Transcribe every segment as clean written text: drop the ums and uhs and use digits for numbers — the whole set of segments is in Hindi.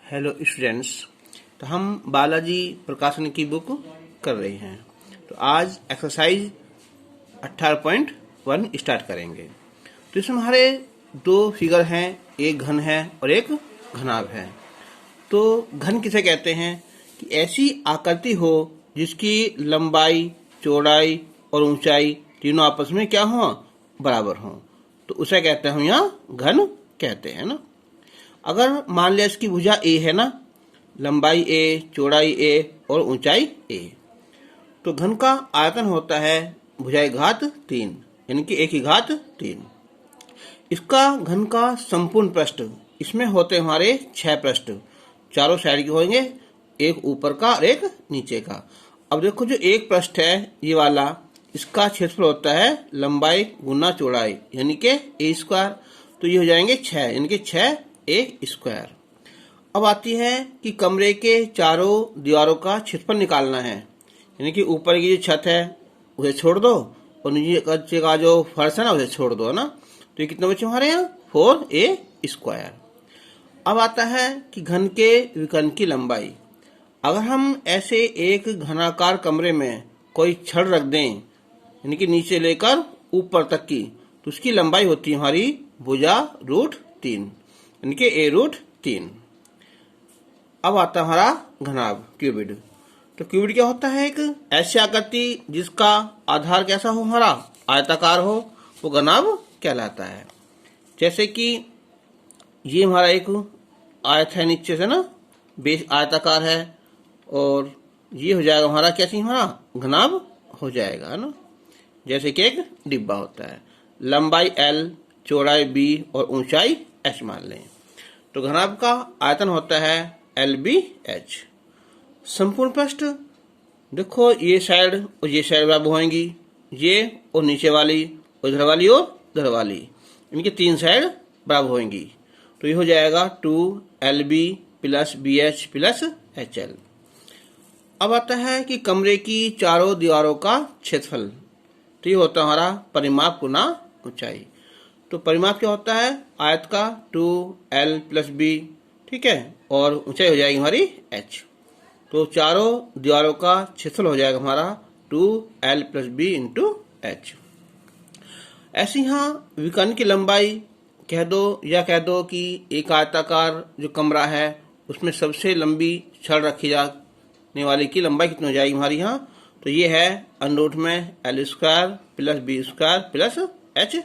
Hello students. तो हम बालाजी प्रकाशन की बुक कर रहे हैं। तो आज एक्सरसाइज 18.1 स्टार्ट करेंगे। तो इसमें हमारे दो फिगर हैं, एक घन है और एक घनाभ है। तो घन किसे कहते हैं कि ऐसी आकृति हो जिसकी लंबाई, चौड़ाई और ऊंचाई तीनों आपस में क्या हो, बराबर हो। तो उसे कहते हैं हम यहाँ घन कहते हैं ना। अगर मान लिया इसकी भुजा ए है ना, लंबाई ए, चौड़ाई ए और ऊंचाई ए, तो घन का आयतन होता है भुजाई घात 3, यानी कि 1 की घात 3। इसका घन का संपूर्ण पृष्ठ, इसमें होते हमारे 6 पृष्ठ, चारों साइड के होंगे, एक ऊपर का और एक नीचे का। अब देखो जो एक पृष्ठ है ये वाला, इसका क्षेत्रफल होता है लंबाई गुना चौड़ाई, यानी कि ए स्क्वायर। तो ये हो जाएंगे 6, यानी कि 6 ए स्क्वायर। अब आती है कि कमरे के चारों दीवारों का क्षेत्रफल निकालना है, यानी कि ऊपर की जो छत है उसे छोड़ दो और नीचे का जो फर्श है ना उसे छोड़ दो, है ना। तो ये कितने बचे हमारे यहाँ 4 ए स्क्वायर। अब आता है कि घन के विकर्ण की लंबाई। अगर हम ऐसे एक घनाकार कमरे में कोई छड़ रख दें, यानी कि नीचे लेकर ऊपर तक की, तो उसकी लंबाई होती है हमारी भुजा √3, यानी कि a√3। अब आता हमारा घनाभ क्यूबिड। तो क्यूबिड क्या होता है? एक ऐसी आकृति जिसका आधार कैसा हो, हमारा आयताकार हो, वो घनाभ कहलाता है। जैसे कि ये हमारा एक आयत है, नीचे से ना बेस आयताकार है, और ये हो जाएगा हमारा कैसी, हमारा घनाभ हो जाएगा, है ना। जैसे कि एक डिब्बा होता है, लंबाई l, चौड़ाई b और ऊंचाई h मान लें। तो घनाभ का आयतन होता है LBH। संपूर्ण पृष्ठ देखो, ये साइड और ये साइड बराबर होंगी, ये और नीचे वाली, उधर वाली और उधर वाली, इनकी 3 साइड बराबर होंगी। तो ये हो जाएगा 2LB + BH + HL। अब आता है कि कमरे की चारों दीवारों का क्षेत्रफल। तो ये होता है हमारा परिमाप गुना ऊंचाई। तो परिमाप क्या होता है? आयत का 2L + B, ठीक है, और ऊंचाई हो जाएगी हमारी h। तो चारों दीवारों का क्षेत्रफल हो जाएगा हमारा 2L + B × h। ऐसे यहाँ विकर्ण की लंबाई कह दो, या कह दो कि एक आयताकार जो कमरा है उसमें सबसे लंबी छड़ रखी जाने वाली की लंबाई कितनी हो जाएगी हमारी यहाँ? तो ये है √L² + B² + h²।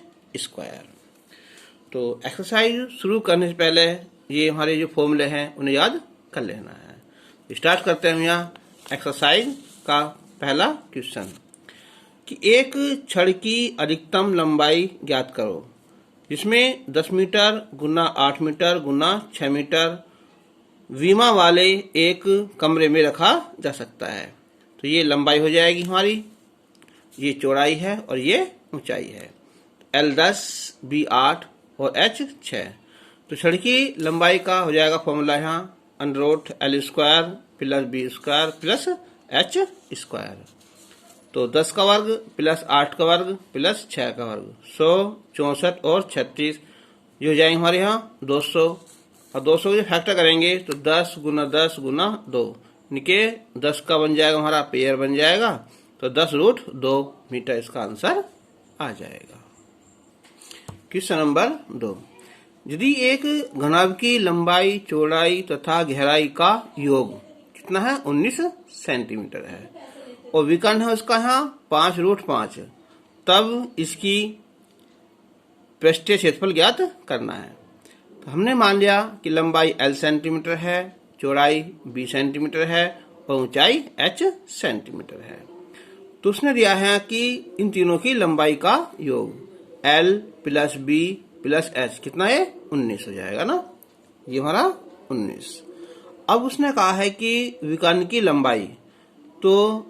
तो एक्सरसाइज शुरू करने से पहले ये हमारे जो फॉर्मूले हैं उन्हें याद कर लेना है। स्टार्ट करते हैं हम यहाँ एक्सरसाइज का पहला क्वेश्चन कि एक छड़ की अधिकतम लंबाई ज्ञात करो जिसमें 10 मीटर गुना 8 मीटर गुना 6 मीटर विमा वाले एक कमरे में रखा जा सकता है। तो ये लंबाई हो जाएगी हमारी, ये चौड़ाई है और ये ऊंचाई है। L 10, B 8 और h 6। तो छड़ की लंबाई का हो जाएगा फॉर्मूला यहाँ √L² + B² + h²। तो 10 का वर्ग + 8 का वर्ग + 6 का वर्ग, 100, 64 और 36, ये हो जाएंगे हमारे यहाँ 200। और 200 को जो फैक्टर करेंगे तो 10 × 10 × 2, यानी कि 10 का बन जाएगा हमारा पेयर बन जाएगा, तो 10√2 मीटर इसका आंसर आ जाएगा। Question number 2। यदि एक घनाभ की लंबाई, चौड़ाई तथा गहराई का योग कितना है? 19 सेंटीमीटर है, और विकर्ण है उसका यहाँ 5√5, तब इसकी पृष्ठीय क्षेत्रफल ज्ञात करना है। तो हमने मान लिया कि लंबाई L सेंटीमीटर है, चौड़ाई B सेंटीमीटर है और ऊंचाई h सेंटीमीटर है। तो उसने दिया है कि इन तीनों की लंबाई का योग L + B + h कितना है? 19 हो जाएगा ना, ये हमारा 19। अब उसने कहा है कि विकर्ण की लंबाई, तो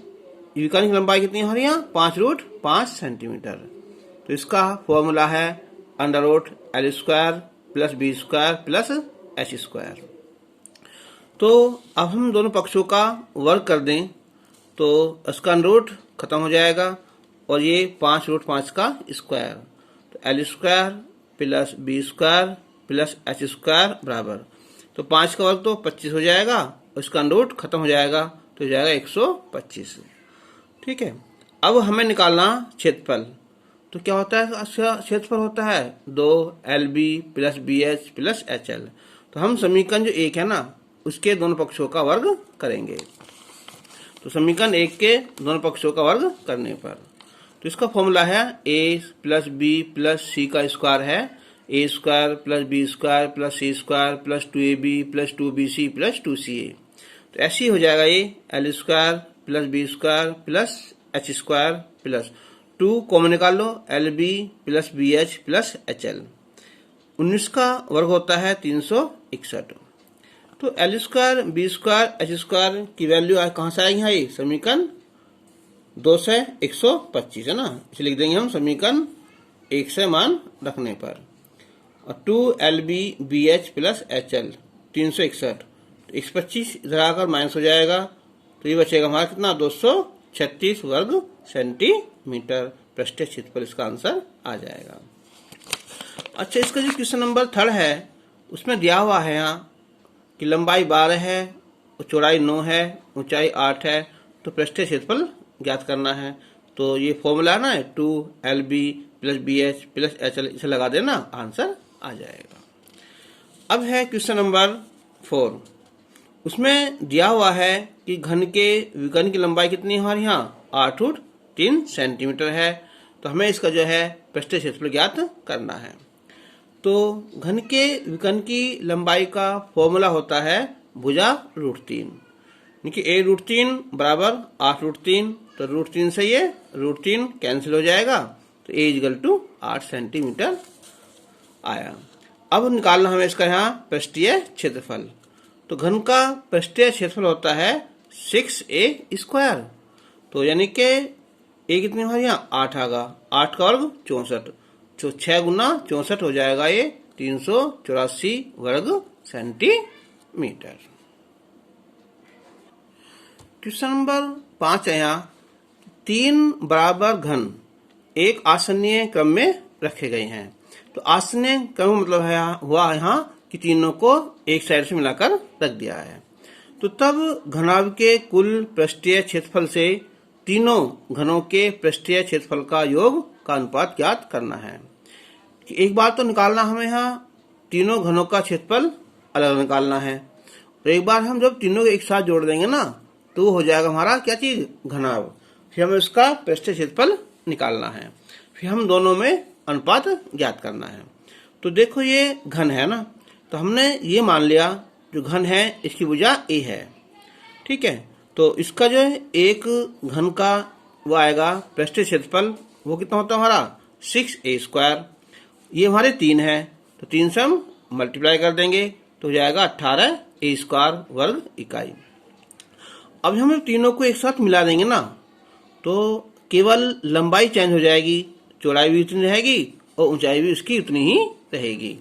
विकर्ण की लंबाई कितनी है हमारे यहाँ? 5√5 सेंटीमीटर। तो इसका फॉर्मूला है √L² + B² + h²। तो अब हम दोनों पक्षों का वर्ग कर दें तो इसका √ खत्म हो जाएगा, और ये 5√5 का स्क्वायर, तो L² + B² + h² बराबर तो 5 का वर्ग तो 25 हो जाएगा, उसका अंडर खत्म हो जाएगा तो हो जाएगा 125। ठीक है, अब हमें निकालना क्षेत्रफल। तो क्या होता है, क्षेत्रफल होता है 2LB plus BH plus HL। तो हम समीकरण जो 1 है ना, उसके दोनों पक्षों का वर्ग करेंगे। तो समीकरण 1 के दोनों पक्षों का वर्ग करने पर तो इसका फॉर्मूला है A plus B plus C का स्क्वायर है A square plus B square plus C square plus 2AB plus 2BC plus 2CA। तो ऐसे ही हो जाएगा ये L square plus B square plus H square plus 2 common निकाल लो LB plus BH plus HL। 19 का वर्ग होता है 361। तो L square B square H square की वैल्यू कहाँ से आएगी? ये समीकरण 2 से 125 है ना, इसे लिख देंगे हम समीकरण 1 से मान रखने पर। और 2LB BH प्लस HL 361, 125 इधर आकर माइनस हो जाएगा, तो ये बचेगा हमारा कितना 236 वर्ग सेंटीमीटर पृष्ठीय क्षेत्रफल, इसका आंसर आ जाएगा। अच्छा, इसका जो क्वेश्चन नंबर 3 है उसमें दिया हुआ है यहाँ कि लंबाई 12 है और चौड़ाई 9 है, ऊंचाई 8 है, तो पृष्ठीय क्षेत्रफल ज्ञात करना है। तो ये फॉर्मूला ना 2LB plus BH plus HL, इसे लगा देना, आंसर आ जाएगा। अब है क्वेश्चन नंबर 4। उसमें दिया हुआ है कि घन के विकर्ण की लंबाई कितनी है हमारे यहाँ 8 फुट 3 सेंटीमीटर है। तो हमें इसका जो है पृष्ठीय क्षेत्रफल ज्ञात करना है। तो घन के विकर्ण की लंबाई का फॉर्मूला होता है भुजा √3, यानी A√3 बराबर 8√3। तो √3 से ये √3 कैंसिल हो जाएगा, तो A = 8 सेंटीमीटर आया। अब निकालना हमें इसका यहाँ पृष्ठीय क्षेत्रफल। तो घन का पृष्ठीय क्षेत्रफल होता है 6A स्क्वायर। तो यानी कि A कितनी हमारे यहाँ 8 आगा, 8 का वर्ग 64, तो 6 गुना 64 हो जाएगा ये 384 वर्ग सेंटीमीटर। क्वेश्चन नंबर 5 है यहाँ 3 बराबर घन एक आसन्नीय क्रम में रखे गए हैं। तो आसन्नीय क्रम मतलब है हुआ यहाँ कि तीनों को एक साइड से मिलाकर रख दिया है। तो तब घनाभ के कुल पृष्ठीय क्षेत्रफल से तीनों घनों के पृष्ठीय क्षेत्रफल का योग का अनुपात ज्ञात करना है। एक बार तो निकालना हमें यहाँ तीनों घनों का क्षेत्रफल अलग अलग निकालना है, और एक बार हम जब तीनों को एक साथ जोड़ देंगे ना तो हो जाएगा हमारा क्या चीज घनाभ। फिर हमें उसका पृष्ठीय क्षेत्रफल निकालना है, फिर हम दोनों में अनुपात ज्ञात करना है। तो देखो ये घन है ना, तो हमने ये मान लिया जो घन है इसकी भुजा A है। ठीक है, तो इसका जो है एक घन का वो आएगा पृष्ठीय क्षेत्रफल, वो कितना होता है हमारा 6A स्क्वायर। ये हमारे 3 है, तो 3 से हम मल्टीप्लाई कर देंगे तो हो जाएगा 18A स्क्वायर वर्ग इकाई। अब हम तीनों को एक साथ मिला देंगे ना, तो केवल लंबाई चेंज हो जाएगी, चौड़ाई भी उतनी रहेगी और ऊंचाई भी उसकी उतनी ही रहेगी।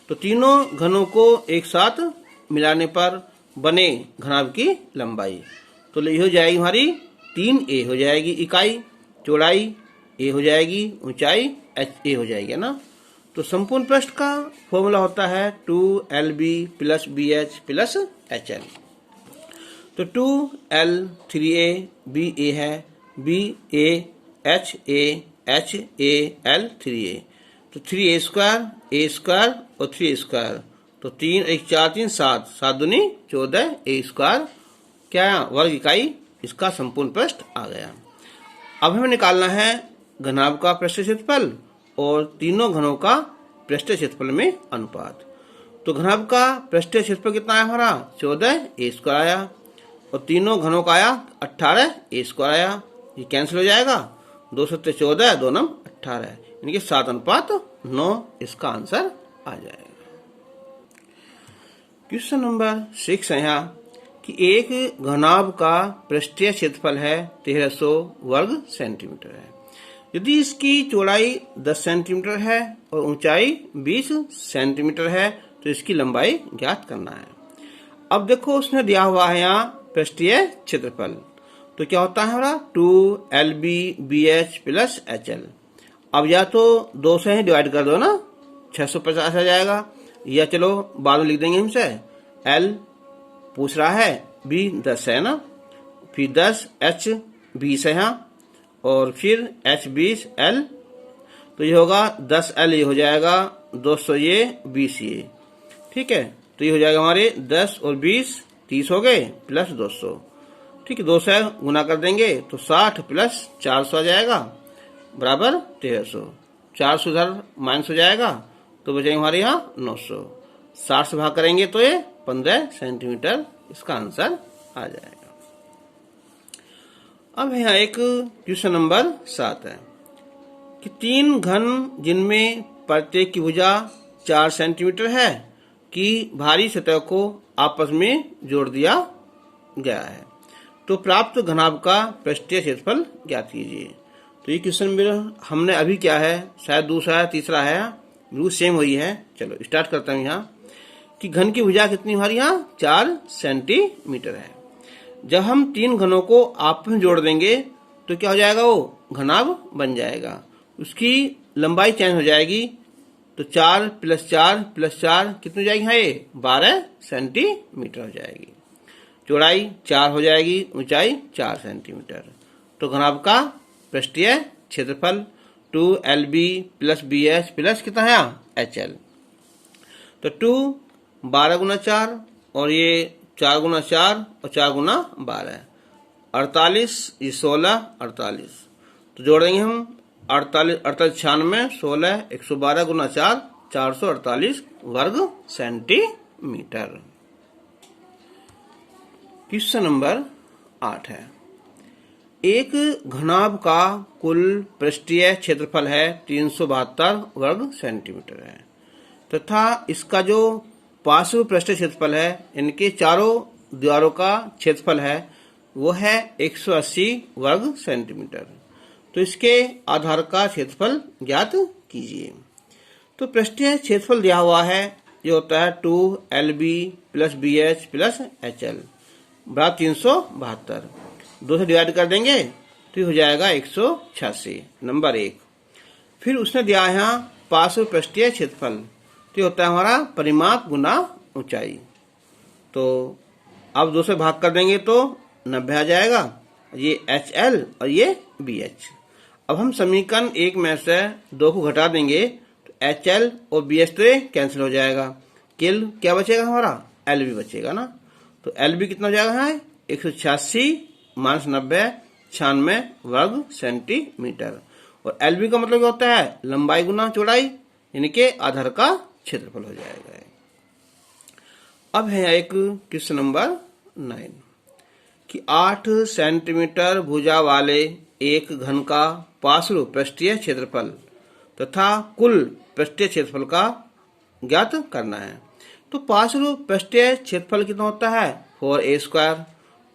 तो तीनों घनों को एक साथ मिलाने पर बने घनाभ की लंबाई, तो ये हो जाएगी हमारी 3A हो जाएगी इकाई, चौड़ाई A हो जाएगी, ऊंचाई HA हो जाएगी ना। तो संपूर्ण पृष्ठ का फॉर्मूला होता है 2LB plus BH plus HL। तो 2L 3A BA है, BA HA HA L 3A, तो 3A स्क्वायर A स्क्वायर और 3A स्क्वायर, तो 3 1 4 3 7 7 दूनी 14 A स्क्वायर क्या वर्ग इकाई, इसका संपूर्ण पृष्ठ आ गया। अब हमें निकालना है घनाभ का पृष्ठीय क्षेत्रफल और तीनों घनों का पृष्ठीय क्षेत्रफल में अनुपात। तो घनाभ का पृष्ठीय क्षेत्रफल कितना आया हमारा 14A स्क्वायर आया, और तीनों घनों का आया 18A स्क्वायर आया। ये कैंसिल हो जाएगा, 2 7 14 2 9 18, यानी कि 7:9 इसका आंसर आ जाएगा। क्वेश्चन नंबर 6 है यहाँ कि एक घनाभ का पृष्ठीय क्षेत्रफल है 1300 वर्ग सेंटीमीटर है। यदि इसकी चौड़ाई 10 सेंटीमीटर है और ऊंचाई 20 सेंटीमीटर है तो इसकी लंबाई ज्ञात करना है। अब देखो उसने दिया हुआ है यहाँ पृष्ठीय क्षेत्रफल, तो क्या होता है हमारा 2LB BH प्लस HL। अब या तो 2 से ही डिवाइड कर दो ना, 650 आ जाएगा, या चलो बाद में लिख देंगे हमसे L पूछ रहा है, B 10 है ना, फिर 10 H 20 है यहाँ, और फिर H 20 L, तो ये होगा 10L, ये हो जाएगा 200 ये 20 ये, ठीक है। तो ये हो जाएगा हमारे 10 और 20 30 हो गए प्लस 200, ठीक है। 200 गुना कर देंगे तो 60 प्लस 400 आ जाएगा बराबर 1300। 400 उधर माइनस हो जाएगा तो बचेंगे हमारे यहाँ 900। 60 से भाग करेंगे तो ये 15 सेंटीमीटर इसका आंसर आ जाएगा। अब यहाँ एक क्वेश्चन नंबर 7 है कि 3 घन जिनमें प्रत्येक की भुजा 4 सेंटीमीटर है की भारी सतह को आपस में जोड़ दिया गया है, तो प्राप्त घनाभ का पृष्ठीय क्षेत्रफल ज्ञात कीजिए। तो ये क्वेश्चन मेरा हमने अभी क्या है, शायद दूसरा है तीसरा है, बिल्कुल सेम वही है। चलो स्टार्ट करता हूँ यहाँ कि घन की भुजा कितनी हमारी यहाँ 4 सेंटीमीटर है। जब हम 3 घनों को आपस में जोड़ देंगे तो क्या हो जाएगा, वो घनाभ बन जाएगा, उसकी लंबाई चेंज हो जाएगी। तो 4 प्लस 4 प्लस 4 कितनी हो जाएगी, हाँ ये 12 सेंटीमीटर हो जाएगी। चौड़ाई 4 हो जाएगी, ऊंचाई 4 सेंटीमीटर। तो घनाभ का पृष्ठीय क्षेत्रफल 2LB प्लस BH प्लस कितना है HL। तो 2 12 गुना 4 और ये 4 गुना 4 और 4 गुना 12 48, ये 16 48। तो जोड़ेंगे हम 48 48 96 16 112 गुना 4 448 वर्ग सेंटीमीटर। क्वेश्चन नंबर 8 है, एक घनाभ का कुल पृष्ठीय क्षेत्रफल है 372 वर्ग सेंटीमीटर है तथा इसका जो पार्श्व पृष्ठीय क्षेत्रफल है, इनके चारों दीवारों का क्षेत्रफल है वो है 180 वर्ग सेंटीमीटर। तो इसके आधार का क्षेत्रफल ज्ञात कीजिए। तो पृष्ठीय क्षेत्रफल दिया हुआ है, ये होता है 2LB plus BH plus HL बराबर 372। 2 से डिवाइड कर देंगे तो ये हो जाएगा 186 नंबर 1। फिर उसने दिया है यहाँ पार्श्व पृष्ठीय क्षेत्रफल, तो ये होता है हमारा परिमाप गुना ऊंचाई। तो अब 2 से भाग कर देंगे तो 90 आ जाएगा, ये HL और ये BH। अब हम समीकरण 1 में से 2 को घटा देंगे तो HL और BH तो कैंसिल हो जाएगा, केवल क्या बचेगा हमारा LB बचेगा ना। तो LB कितना हो जाएगा, 186 माइनस 90 96 वर्ग सेंटीमीटर। और LB का मतलब क्या होता है, लंबाई गुना चौड़ाई, यानी कि आधार का क्षेत्रफल हो जाएगा। अब है एक क्वेश्चन नंबर 9 कि 8 सेंटीमीटर भुजा वाले एक घन का पार्श्व पृष्ठीय क्षेत्रफल तथा कुल पृष्ठीय क्षेत्रफल का ज्ञात करना है। तो पार्श्व पृष्ठीय क्षेत्रफल कितना होता है 4a²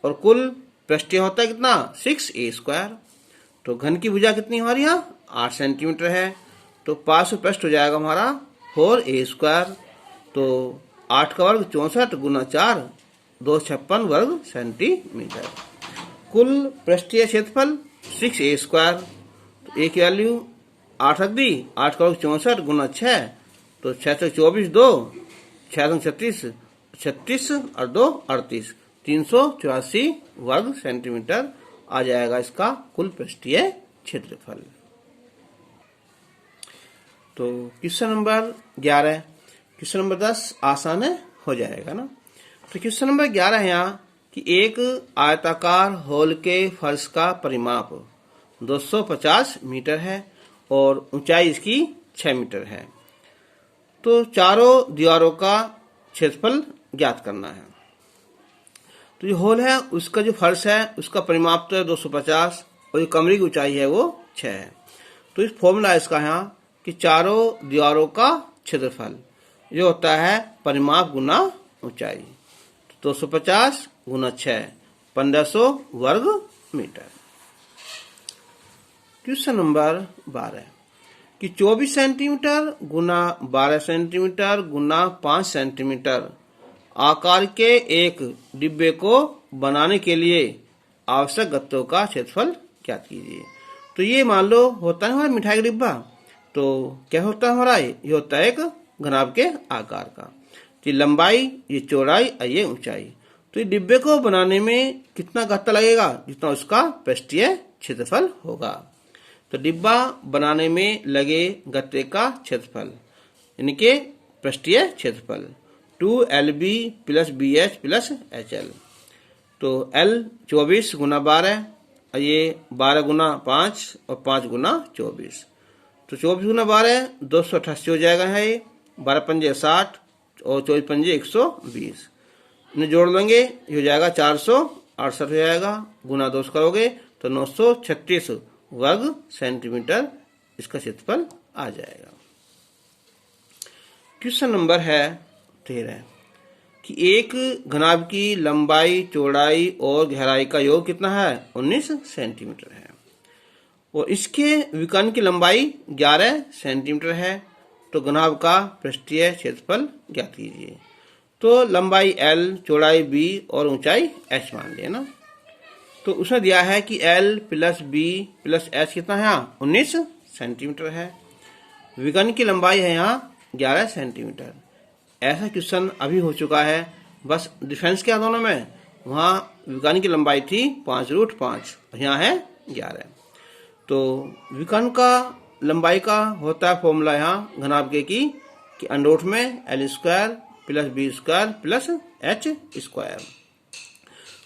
और कुल पृष्ठीय होता है कितना 6a²। तो घन की भुजा कितनी हमारी यहाँ 8 सेंटीमीटर है, तो पार्श्व पृष्ठ हो जाएगा हमारा 4a²। तो 8 का वर्ग 64 गुना 4 256 वर्ग सेंटीमीटर। कुल पृष्ठीय क्षेत्रफल 6a²। तो a की वैल्यू 8 रख दी, 8 का वर्ग 64 गुना 6 तो 6 से 24 2 6 36 36 और 2 38 384 वर्ग सेंटीमीटर आ जाएगा इसका कुल पृष्ठीय क्षेत्रफल। तो क्वेश्चन नंबर 11, क्वेश्चन नंबर 10 आसान हो जाएगा ना। तो क्वेश्चन नंबर 11 है यहाँ कि एक आयताकार हॉल के फर्श का परिमाप 250 मीटर है और ऊंचाई इसकी 6 मीटर है। तो चारों दीवारों का क्षेत्रफल ज्ञात करना है। तो जो हॉल है उसका जो फर्श है उसका परिमाप तो है 250 और जो कमरे की ऊंचाई है वो 6 है। तो इस फॉर्मूला इसका यहाँ कि चारों दीवारों का क्षेत्रफल जो होता है परिमाप गुना ऊंचाई, 250 गुना 6 1500 वर्ग मीटर। क्वेश्चन नंबर 12 कि 24 सेंटीमीटर गुना 12 सेंटीमीटर गुना 5 सेंटीमीटर आकार के एक डिब्बे को बनाने के लिए आवश्यक गत्तों का क्षेत्रफल ज्ञात कीजिए। तो ये मान लो होता है हमारा मिठाई का डिब्बा, तो क्या होता है हमारा ये होता है एक घनाभ के आकार का। ये लंबाई, ये चौड़ाई और ये ऊंचाई। तो ये डिब्बे को बनाने में कितना गत्ता लगेगा, जितना उसका पृष्ठीय क्षेत्रफल होगा। तो डिब्बा बनाने में लगे गत्ते का क्षेत्रफल यानी कि पृष्ठीय क्षेत्रफल 2LB + BH + HL। तो L 24 × 12 और ये 12 × 5 और 5 × 24। तो 24 × 12 288 हो जाएगा है। 12 पंजे 60 और 24 पंजे 120। इन्हें जोड़ लेंगे, ये हो जाएगा 468 हो जाएगा। गुना 2 करोगे तो 936 वर्ग सेंटीमीटर इसका क्षेत्रफल आ जाएगा। क्वेश्चन नंबर है 13 कि एक घनाभ की लंबाई, चौड़ाई और गहराई का योग कितना है, 19 सेंटीमीटर है और इसके विकर्ण की लंबाई 11 सेंटीमीटर है। तो घनाभ का पृष्ठीय क्षेत्रफल ज्ञात कीजिए। तो लंबाई L, चौड़ाई B और ऊंचाई H मान लिया ना। तो उसने दिया है कि L + B + H कितना है यहाँ, 19 सेंटीमीटर है। विकर्ण की लंबाई है यहाँ 11 सेंटीमीटर। ऐसा क्वेश्चन अभी हो चुका है, बस डिफरेंस क्या दोनों में, वहाँ विकर्ण की लंबाई थी 5√5, यहाँ है 11। तो विकर्ण का लंबाई का होता है फॉर्मूला यहाँ घनाभ के की कि अंडोठ में L² + B² + H²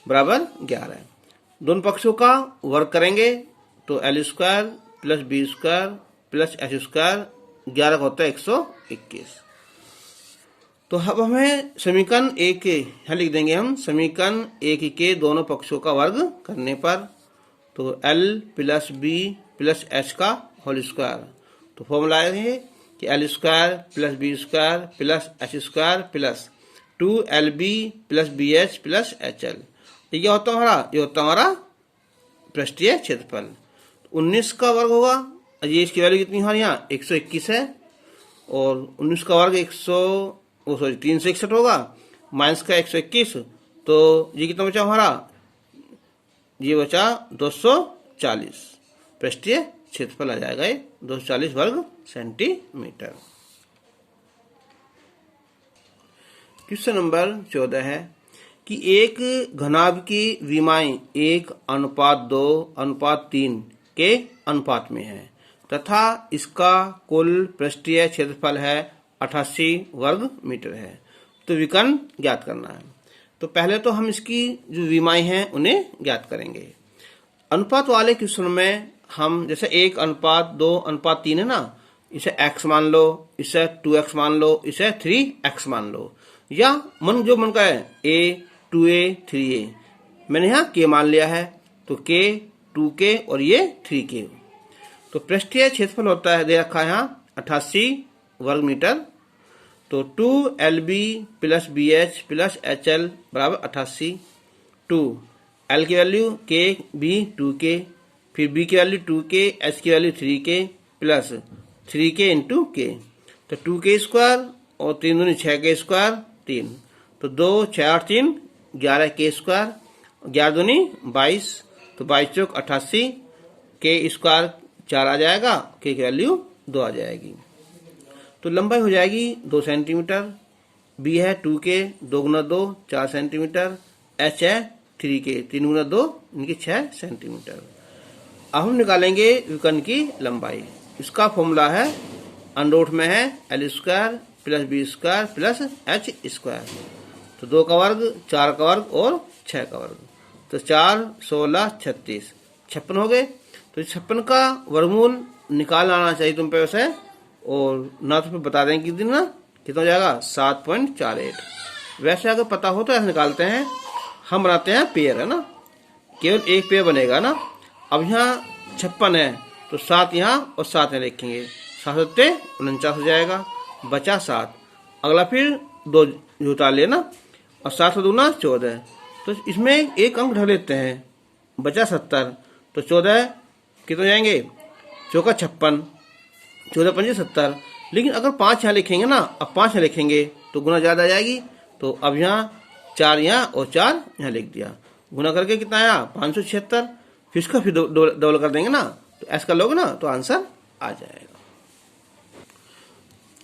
बराबर 11। दोनों पक्षों का वर्ग करेंगे तो L² + B² + H² 11 का होता है 121। तो अब हमें समीकरण 1 के यहाँ लिख देंगे हम समीकरण 1 के दोनों पक्षों का वर्ग करने पर। तो L + B + H का होल स्क्वायर। तो फॉर्मूला है कि L² + B² + H² + 2LB + BH + HL। ये क्या होता है हमारा, ये होता है हमारा पृष्ठीय क्षेत्रफल। 19 का वर्ग होगा, ये इसकी वैल्यू कितनी हमारे यहाँ 121 है और 19 का वर्ग 361 होगा माइनस का 121। तो ये कितना बचा हमारा, ये बचा 240 पृष्ठीय क्षेत्रफल आ जाएगा, ये 240 वर्ग सेंटीमीटर। क्वेश्चन नंबर 14 है कि एक घनाभ की विमाएं 1:2:3 के अनुपात में है तथा इसका कुल पृष्ठीय क्षेत्रफल है 88 वर्ग मीटर है। तो विकर्ण ज्ञात करना है। तो पहले तो हम इसकी जो विमाएं हैं उन्हें ज्ञात करेंगे। अनुपात वाले क्वेश्चन में हम जैसे 1:2:3 है ना, इसे x मान लो, इसे 2x मान लो, इसे 3x मान लो, या मन का है a 2a 3a, मैंने यहाँ k मान लिया है। तो k 2k और ये 3k। तो पृष्ठीय क्षेत्रफल होता है, दे रखा है यहाँ 88 वर्ग मीटर। तो 2LB + BH + HL बराबर 88। 2 L की वैल्यू k, B 2k, फिर B की वैल्यू 2k, H की value 3k plus 3k × k। तो 2k² और 3 दूनी 6k² 3। तो 2 6 8 3 11k², 11 दूनी 22, तो 22 चौक 88, k² 4 आ जाएगा, k की वैल्यू 2 आ जाएगी। तो लंबाई हो जाएगी 2 सेंटीमीटर। B है 2k, 2 × 2 4 सेंटीमीटर। H है 3k, 3 × 2 इनकी 6 सेंटीमीटर। अब हम निकालेंगे विकर्ण की लंबाई। इसका फॉर्मूला है अंडोठ में है L² + B² + H²। तो 2 का वर्ग, 4 का वर्ग और 6 का वर्ग। तो 4 16 36 56 हो गए। तो 56 का वर्गमूल निकाल आना चाहिए तुम पे वैसे, और ना तो बता देंगे कि दिन ना कितना हो जाएगा 7.48। वैसे अगर पता हो तो ऐसे निकालते हैं, हम बनाते हैं पेयर है ना, केवल एक पेयर बनेगा ना। अब यहाँ 56 है तो 7 यहाँ और 7 यहाँ लिखेंगे, 7 × 49 हो जाएगा, बचा 7। अगला फिर 2 जुटा लेना और 7 × 2 = 14। तो इसमें एक अंक ढक लेते हैं, बचा 70। तो 14 कितने जाएंगे, चौका 56, 14 पंजे 70। लेकिन अगर 5 यहाँ लिखेंगे ना, अब 5 यहाँ लिखेंगे तो गुना ज्यादा आ जाएगी। तो अब यहाँ 4 यहाँ और 4 यहाँ लिख दिया, गुना करके कितना आया 576। फिर इसका फिर डबल कर देंगे ना, तो ऐसा कर लोगे ना तो आंसर आ जाएगा।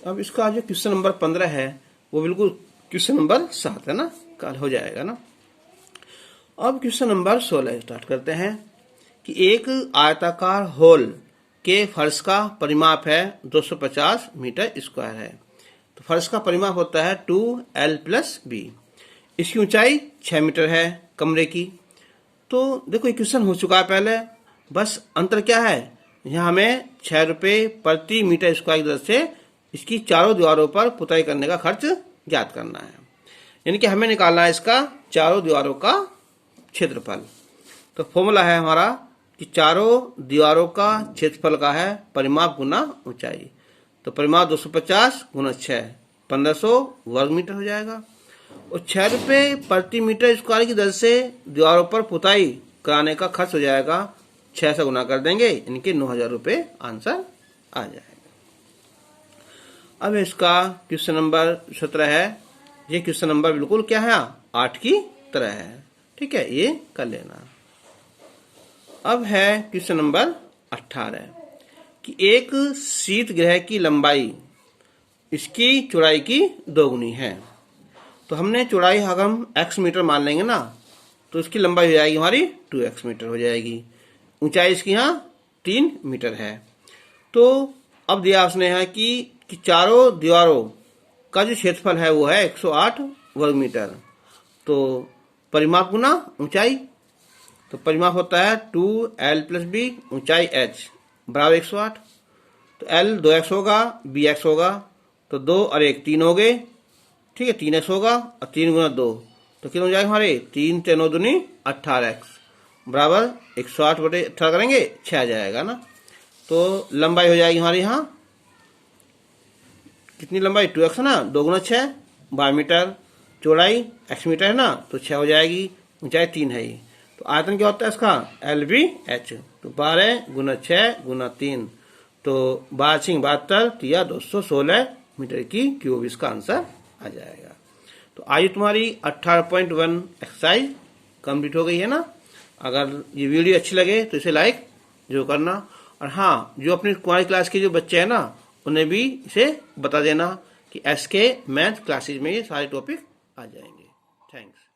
अब इसका जो क्वेश्चन नंबर 15 है वो बिल्कुल क्वेश्चन नंबर 7 है ना, कल हो जाएगा ना। अब क्वेश्चन नंबर 16 स्टार्ट करते हैं कि एक आयताकार होल के फर्श का परिमाप है 250 मीटर स्क्वायर है। तो फर्श का परिमाप होता है 2l+b। इसकी ऊंचाई 6 मीटर है कमरे की। तो देखो ये क्वेश्चन हो चुका है पहले, बस अंतर क्या है, यहाँ हमें 6 रुपये प्रति मीटर स्क्वायर की दर से इसकी चारों दीवारों पर पुताई करने का खर्च ज्ञात करना है। यानी कि हमें निकालना है इसका चारों दीवारों का क्षेत्रफल। तो फॉर्मूला है हमारा कि चारों दीवारों का क्षेत्रफल का है परिमाप गुना ऊंचाई। तो परिमाप 250 गुना 6, 1500 वर्ग मीटर हो जाएगा। और 6 रुपये प्रति मीटर स्क्वायर की दर से दीवारों पर पुताई कराने का खर्च हो जाएगा, 6 से गुना कर देंगे, इनके 9000 रुपये आंसर आ जाएगा। अब इसका क्वेश्चन नंबर 17 है। ये क्वेश्चन नंबर बिल्कुल क्या है, 8 की तरह है। ठीक है, ये कर लेना। अब है क्वेश्चन नंबर 18 कि एक शीत गृह की लंबाई इसकी चौड़ाई की 2 गुनी है। तो हमने चौड़ाई अगर हम x मीटर मान लेंगे ना, तो इसकी लंबाई हो जाएगी हमारी 2x मीटर हो जाएगी। ऊंचाई इसकी यहाँ 3 मीटर है। तो अब दिया उसने है कि चारों दीवारों का जो क्षेत्रफल है वो है 108 वर्ग मीटर। तो परिमाप गुना ऊंचाई, तो परिमाप होता है 2l+b, ऊंचाई h बराबर 108। तो l 2x होगा, bx होगा, तो 2 और 1 3 हो गए। ठीक है, 3x होगा और 3 गुना 2, तो कितना हो जाएगा हमारे 3 × 9 दूनी 18x बराबर 108/18 करेंगे 6 आ जाएगा ना। तो लंबाई हो जाएगी हमारी यहाँ कितनी लंबाई, 2x है ना, 2 गुना 6 12 मीटर, चौड़ाई x मीटर है ना, तो 6 हो जाएगी, ऊंचाई 3 है। तो आयतन क्या होता है इसका, LBH। तो 12 गुना 6 गुना 3, तो 12×72 या 216 मीटर की क्यूब इसका आंसर आ जाएगा। तो आज तुम्हारी 18.1 एक्सरसाइज कंप्लीट हो गई है ना। अगर ये वीडियो अच्छी लगे तो इसे लाइक जो करना, और हाँ, जो अपनी कुमारी क्लास के जो बच्चे हैं ना, उन्हें भी इसे बता देना कि SK मैथ क्लासेज में ये सारे टॉपिक आ जाएंगे। थैंक्स।